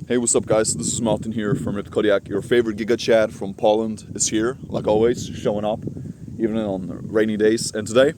Hey, what's up, guys? This is Martin here from Red Kodiak. Your favorite Giga Chad from Poland is here, like always, showing up, even on rainy days. And today,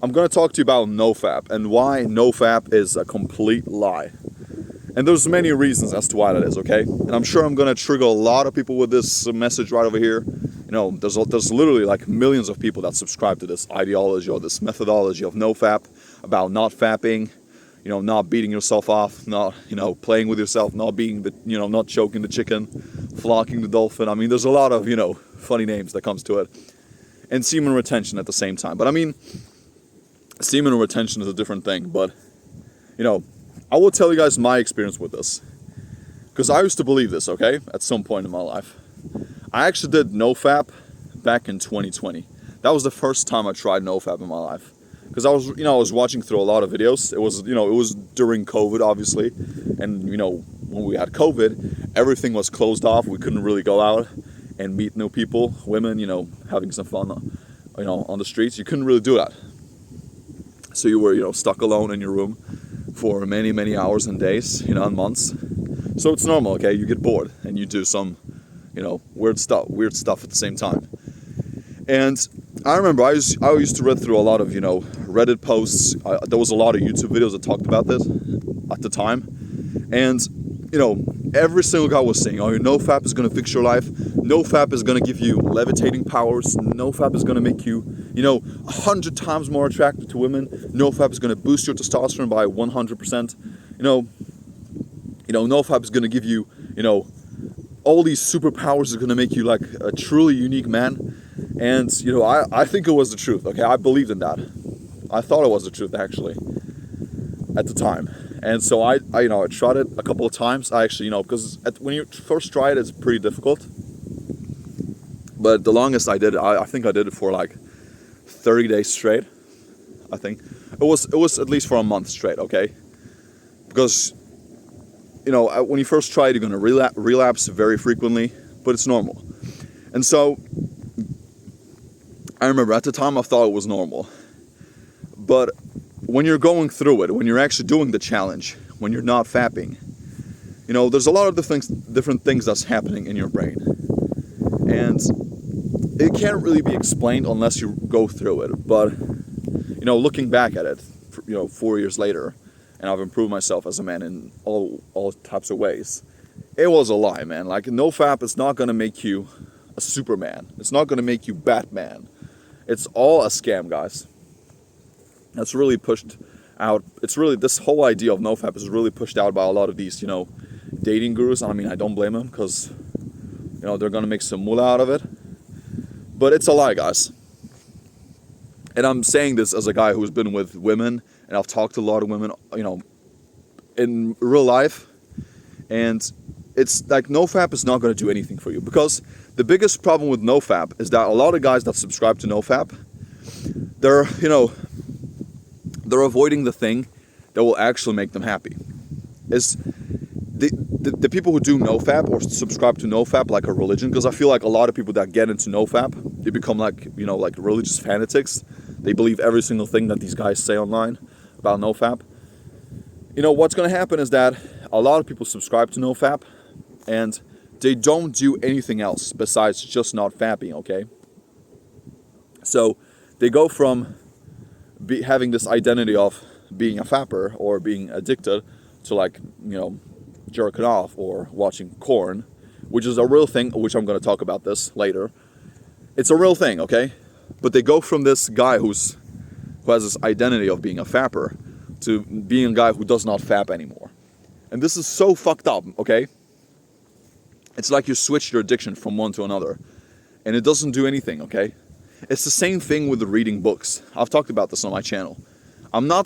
I'm going to talk to you about Nofap and why Nofap is a complete lie. And there's many reasons as to why that is, okay? And I'm sure I'm going to trigger a lot of people with this message right over here. You know, there's literally like millions of people that subscribe to this ideology or this methodology of Nofap, about not fapping, you know, not beating yourself off, not, playing with yourself, not being the, not choking the chicken, flocking the dolphin. I mean, there's a lot of, funny names that comes to it. And semen retention at the same time. But I mean, semen retention is a different thing. But, I will tell you guys my experience with this. Because I used to believe this, okay, at some point in my life. I actually did Nofap back in 2020. That was the first time I tried Nofap in my life. Because I was watching through a lot of videos. It was during COVID, obviously, and when we had COVID, everything was closed off. We couldn't really go out and meet new people, women, having some fun, on the streets. You couldn't really do that. So you were, stuck alone in your room for many, many hours and days, and months. So it's normal, okay? You get bored and you do some, weird stuff at the same time. And I remember I used to read through a lot of, Reddit posts. There was a lot of YouTube videos that talked about this at the time. And, every single guy was saying, oh, Nofap is going to fix your life. Nofap is going to give you levitating powers. Nofap is going to make you, 100 times more attractive to women. Nofap is going to boost your testosterone by 100%. Nofap is going to give you, all these superpowers are going to make you like a truly unique man. And, I think it was the truth, okay? I believed in that. I thought it was the truth, actually, at the time. And so I tried it a couple of times. I actually, because when you first try it, it's pretty difficult. But the longest I did it, I think I did it for like 30 days straight, I think. It was at least for a month straight, okay? Because, when you first try it, you're going to relapse very frequently, but it's normal. And so I remember at the time I thought it was normal. But when you're going through it, when you're actually doing the challenge, when you're not fapping, there's a lot of different things that's happening in your brain. And it can't really be explained unless you go through it. But, looking back at it, 4 years later, and I've improved myself as a man in all types of ways, it was a lie, man. Like, Nofap is not going to make you a Superman. It's not going to make you Batman. It's all a scam, guys. That's really pushed out. This whole idea of Nofap is really pushed out by a lot of these, dating gurus. I mean, I don't blame them because, they're going to make some moolah out of it. But it's a lie, guys. And I'm saying this as a guy who's been with women, and I've talked to a lot of women, in real life. And it's like Nofap is not going to do anything for you, because the biggest problem with Nofap is that a lot of guys that subscribe to Nofap, they're avoiding the thing that will actually make them happy. Is the people who do Nofap or subscribe to Nofap like a religion, because I feel like a lot of people that get into Nofap, they become like, like religious fanatics. They believe every single thing that these guys say online about Nofap. What's going to happen is that a lot of people subscribe to Nofap and they don't do anything else besides just not fapping, okay? So they go from having this identity of being a fapper or being addicted to, like, jerking off or watching porn, which is a real thing, which I'm going to talk about this later. It's a real thing, okay? But they go from this guy who has this identity of being a fapper to being a guy who does not fap anymore. And this is so fucked up, okay? It's like you switch your addiction from one to another, and it doesn't do anything, okay? It's the same thing with the reading books. I've talked about this on my channel. I'm not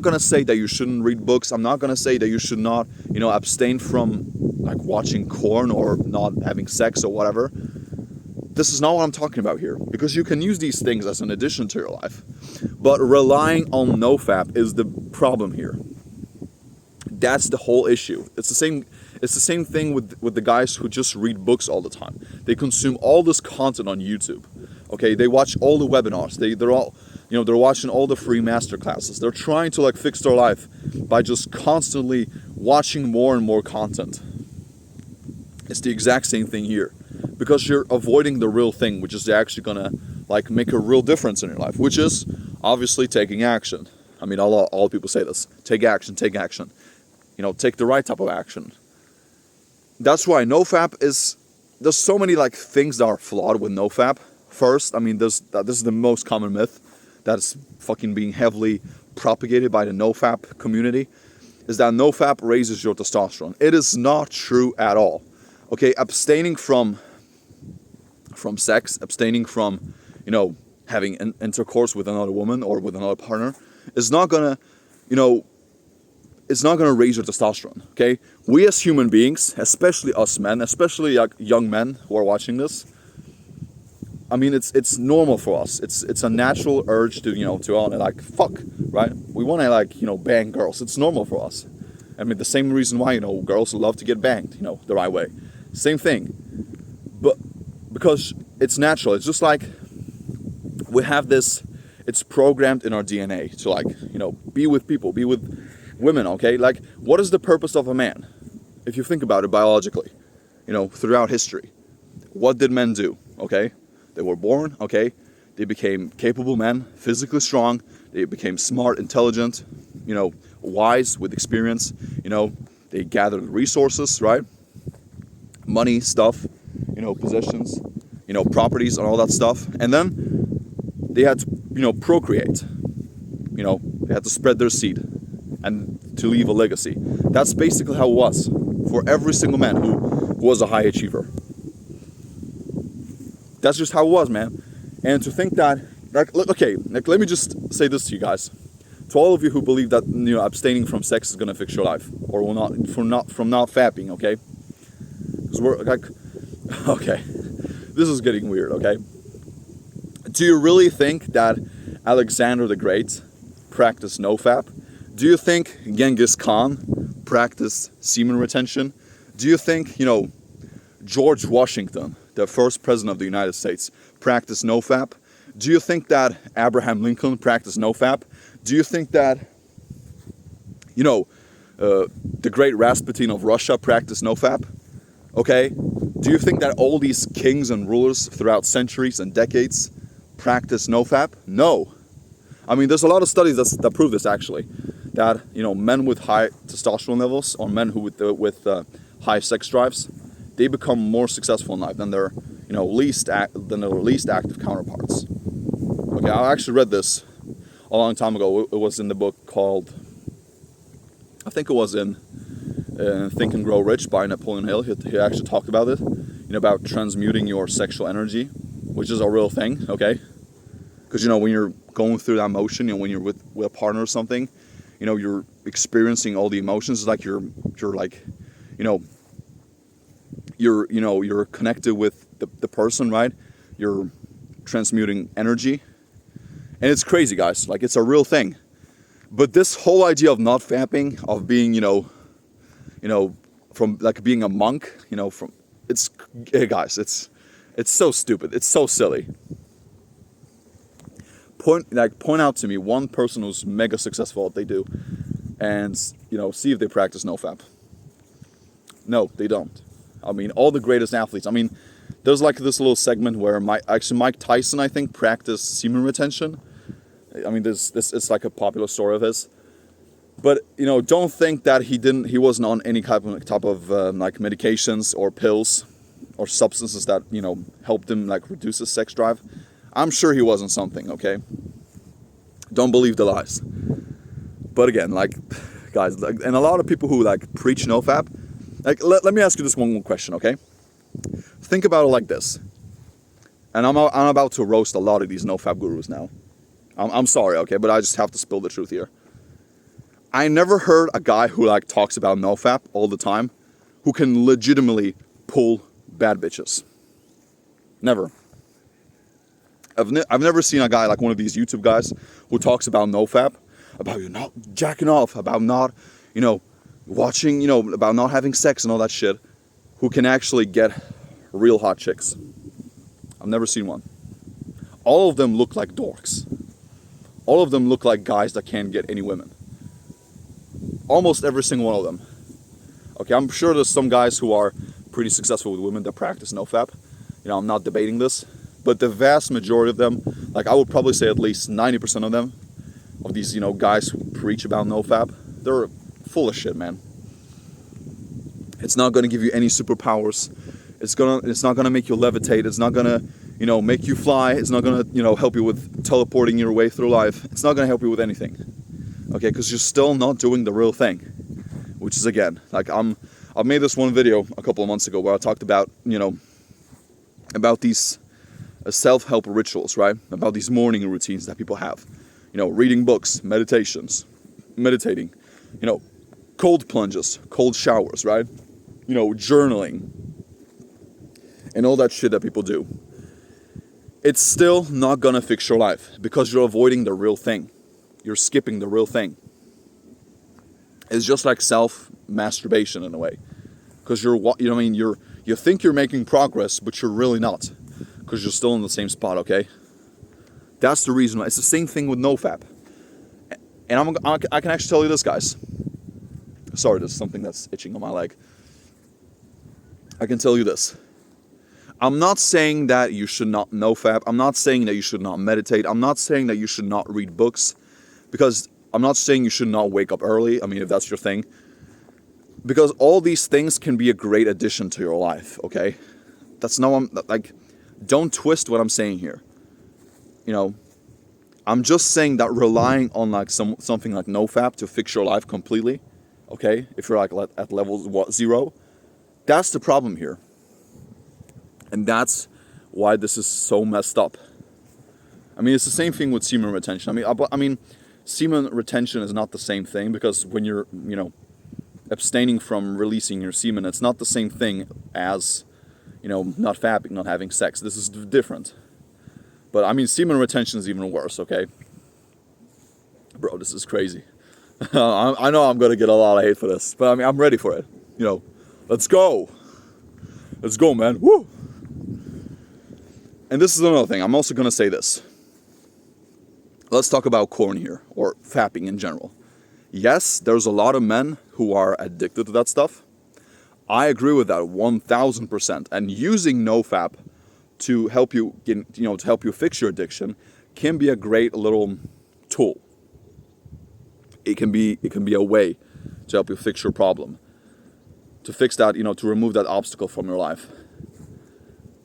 going to say that you shouldn't read books. I'm not going to say that you should not, abstain from, like, watching porn or not having sex or whatever. This is not what I'm talking about here, because you can use these things as an addition to your life. But relying on Nofap is the problem here. That's the whole issue. It's the same thing with the guys who just read books all the time. They consume all this content on YouTube. Okay, they watch all the webinars. You know, they're watching all the free master classes. They're trying to like fix their life by just constantly watching more and more content. It's the exact same thing here, because you're avoiding the real thing, which is actually gonna like make a real difference in your life, which is obviously taking action. I mean, all people say this: take action, take action. You know, take the right type of action. That's why Nofap is. There's so many like things that are flawed with Nofap. First, I mean, this is the most common myth that's fucking being heavily propagated by the Nofap community, is that Nofap raises your testosterone. It is not true at all. Okay, abstaining from sex, abstaining from, you know, having intercourse with another woman or with another partner is not gonna, you know, it's not gonna raise your testosterone. Okay, we as human beings, especially us men, especially like young men who are watching this, I mean, it's normal for us. It's a natural urge to, you know, to want to like fuck, right? We want to like, you know, bang girls. It's normal for us. I mean, the same reason why, you know, girls love to get banged, you know, the right way. Same thing. But because it's natural. It's just like we have this, it's programmed in our DNA to like, you know, be with people, be with women, okay? Like, what is the purpose of a man? If you think about it biologically, you know, throughout history, what did men do, okay? They were born, okay? They became capable men, physically strong. They became smart, intelligent, you know, wise with experience. You know, they gathered resources, right? Money, stuff, you know, possessions, you know, properties and all that stuff. And then they had to, you know, procreate. You know, they had to spread their seed and to leave a legacy. That's basically how it was for every single man who was a high achiever. That's just how it was, man. And to think that, like, okay, like, let me just say this to you guys. To all of you who believe that, you know, abstaining from sex is gonna fix your life, or will not from not fapping, okay? Because we're like, okay, this is getting weird, okay? Do you really think that Alexander the Great practiced Nofap? Do you think Genghis Khan practiced semen retention? Do you think, you know, George Washington, the first president of the United States, practiced Nofap? Do you think that Abraham Lincoln practiced Nofap? Do you think that, you know, the great Rasputin of Russia practiced Nofap? Okay? Do you think that all these kings and rulers throughout centuries and decades practiced Nofap? No. I mean, there's a lot of studies that prove this, actually. That, you know, men with high testosterone levels, or men who with high sex drives, they become more successful in life than their, you know, least active counterparts. Okay, I actually read this a long time ago. It was in the book called, I think it was in Think and Grow Rich by Napoleon Hill. He actually talked about it, you know, about transmuting your sexual energy, which is a real thing, okay? Because, you know, when you're going through that motion, you know, when you're with a partner or something, you know, you're experiencing all the emotions. It's like you're like, you know, you're connected with the person, right? You're transmuting energy. And it's crazy, guys. Like, it's a real thing. But this whole idea of not fapping, of being, you know, from like being a monk, you know, hey guys, it's so stupid. It's so silly. Point out to me one person who's mega successful at what they do, and, you know, see if they practice Nofap. No, they don't. I mean, all the greatest athletes. I mean, there's like this little segment where Mike Tyson, I think, practiced semen retention. I mean, this it's like a popular story of his. But, you know, don't think that he wasn't on any type of like medications or pills or substances that, you know, helped him like reduce his sex drive. I'm sure he wasn't something, okay? Don't believe the lies. But again, like, guys, like, and a lot of people who like preach Nofap, like, let me ask you this one more question, okay? Think about it like this. And I'm about to roast a lot of these Nofap gurus now. I'm sorry, okay, but I just have to spill the truth here. I never heard a guy who like talks about Nofap all the time who can legitimately pull bad bitches. Never. I've never seen a guy like one of these YouTube guys who talks about Nofap, about you not jacking off, about not, you know, watching, you know, about not having sex and all that shit, who can actually get real hot chicks. I've never seen one. All of them look like dorks. all of them look like guys that can't get any women. Almost every single one of them. Okay, I'm sure there's some guys who are pretty successful with women that practice Nofap. I'm not debating this, but the vast majority of them, like I would probably say at least 90% of them, of these, guys who preach about Nofap, they're full of shit, man. It's not gonna give you any superpowers. It's not gonna make you levitate. It's not gonna, make you fly. It's not gonna, help you with teleporting your way through life. It's not gonna help you with anything. Okay, because you're still not doing the real thing. Which is, again, like I've made this one video a couple of months ago where I talked about, about these self-help rituals, right? About these morning routines that people have. Reading books, meditating, cold plunges, cold showers, right? Journaling, and all that shit that people do. It's still not gonna fix your life because you're avoiding the real thing. You're skipping the real thing. It's just like self-masturbation in a way. Because you think you're making progress, but you're really not. Because you're still in the same spot, okay? That's the reason why. It's the same thing with Nofap. And I can actually tell you this, guys. Sorry, there's something that's itching on my leg. I can tell you this. I'm not saying that you should not Nofap. I'm not saying that you should not meditate. I'm not saying that you should not read books. Because I'm not saying you should not wake up early. I mean, if that's your thing. Because all these things can be a great addition to your life, okay? Don't twist what I'm saying here. I'm just saying that relying on something like Nofap to fix your life completely, okay? If you're at level 0, that's the problem here. And that's why this is so messed up. I mean, it's the same thing with semen retention. I mean, semen retention is not the same thing because when you're, abstaining from releasing your semen, it's not the same thing as, not fapping, not having sex. This is different. But I mean, semen retention is even worse, okay? Bro, this is crazy. I know I'm going to get a lot of hate for this, but I mean, I'm ready for it. Let's go. Let's go, man. Woo! And this is another thing. I'm also going to say this. Let's talk about corn here, or fapping in general. Yes, there's a lot of men who are addicted to that stuff. I agree with that 1000%. And using Nofap to help you to help you fix your addiction can be a great little tool. It can be a way to help you fix your problem. To fix that, to remove that obstacle from your life.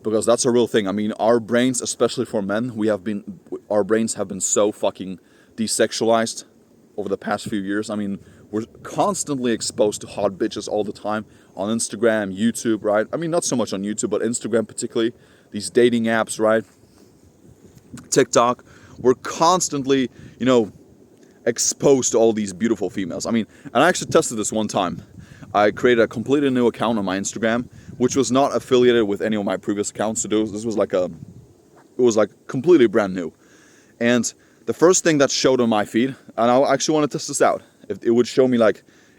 Because that's a real thing. I mean, our brains, especially for men, our brains have been so fucking desexualized over the past few years. I mean, we're constantly exposed to hot bitches all the time on Instagram, YouTube, right? I mean, not so much on YouTube, but Instagram particularly. These dating apps, right? TikTok. We're constantly, exposed to all these beautiful females. I mean, and I actually tested this one time. I created a completely new account on my Instagram, which was not affiliated with any of my previous accounts. So this was completely brand new. And the first thing that showed on my feed, and I actually want to test this out, if it would show me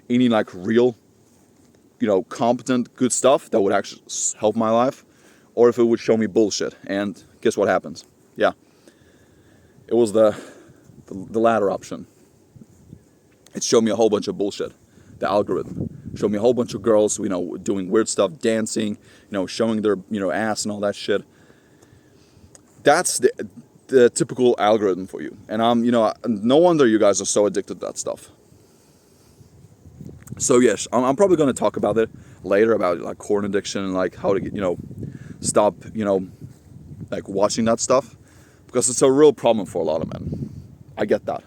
any real, competent, good stuff that would actually help my life, or if it would show me bullshit. And guess what happens? Yeah, it was the latter option. It showed me a whole bunch of bullshit. The algorithm showed me a whole bunch of girls, doing weird stuff, dancing, showing their, ass and all that shit. That's the typical algorithm for you. And no wonder you guys are so addicted to that stuff. So yes, I'm probably going to talk about it later, about corn addiction and how to get, stop, watching that stuff, because it's a real problem for a lot of men. I get that.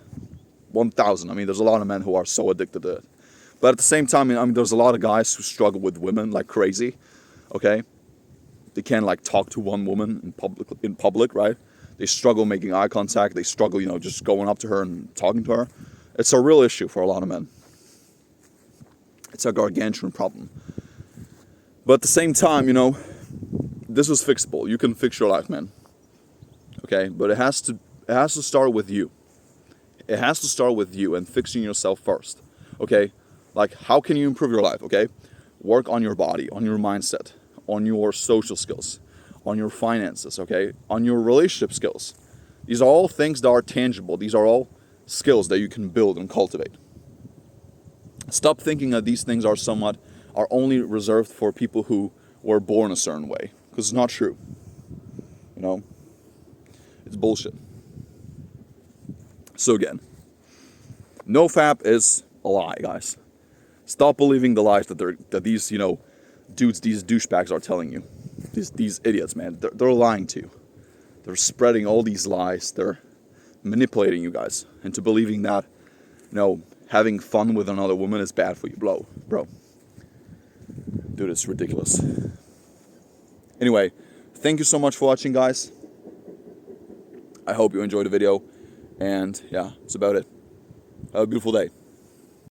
1,000. I mean, there's a lot of men who are so addicted to it. But at the same time, I mean, there's a lot of guys who struggle with women like crazy, okay? They can't talk to one woman in public, right? They struggle making eye contact. They struggle, just going up to her and talking to her. It's a real issue for a lot of men. It's a gargantuan problem. But at the same time, this is fixable. You can fix your life, man. Okay? But it has to start with you. It has to start with you and fixing yourself first. Okay? How can you improve your life? Okay? Work on your body, on your mindset, on your social skills, on your finances, okay? On your relationship skills. These are all things that are tangible. These are all skills that you can build and cultivate. Stop thinking that these things are only reserved for people who were born a certain way, because it's not true. You know, it's bullshit. So again, Nofap is a lie, guys. Stop believing the lies that these dudes, these douchebags are telling you. These idiots, man, they're lying to you. They're spreading all these lies. They're manipulating you guys into believing that, having fun with another woman is bad for you. Bro. Dude, it's ridiculous. Anyway, thank you so much for watching, guys. I hope you enjoyed the video. And yeah, that's about it. Have a beautiful day.